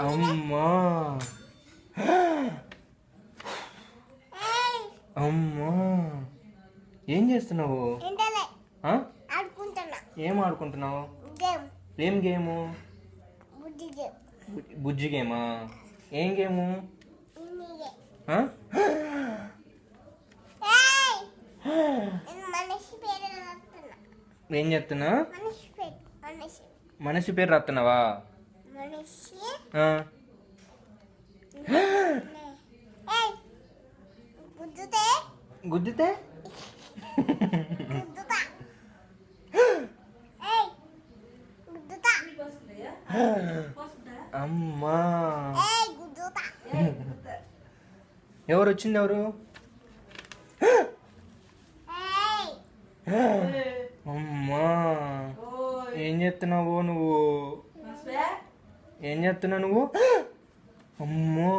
అమ్మా అమ్మా ఏం చేస్తున్నావు? ఏం ఆడుకుంటున్నావు? ఏం గేము? బుజ్జి గేమా? ఏం గేము? ఏం చెప్తున్నా? మనిషి పేరు రాస్తున్నావా? గుద్దితే అమ్మా ఎవరు వచ్చింది? ఎవరు? అమ్మా ఏం చేస్తున్నావు నువ్వు? ఏం చేస్తున్నావు నువ్వు? అమ్మో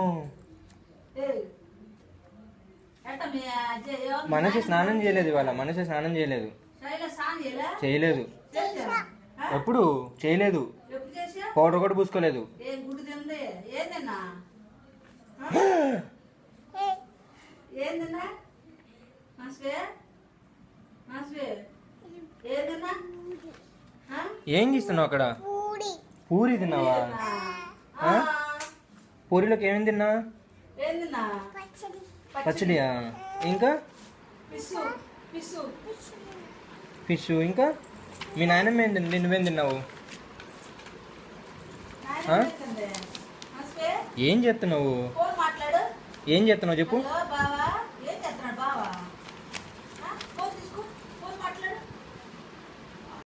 మనిషి స్నానం చేయలేదు ఇవాళ. మనిషి స్నానం చేయలేదు. చేయలేదు. ఎప్పుడు చేయలేదు. పౌడర్ కూడా పూసుకోలేదు. ఏం చేస్తున్నావు అక్కడ? పూరి తిన్నావా? పూరిలోకి ఏమేమి తిన్నా? పచ్చడియా? ఇంకా ఫిష్. ఇంకా మీ నాయనమ్మ ఏం తింది? నువ్వేం తిన్నావు? ఏం చేస్తున్నావు? ఏం చేస్తున్నావు చెప్పు.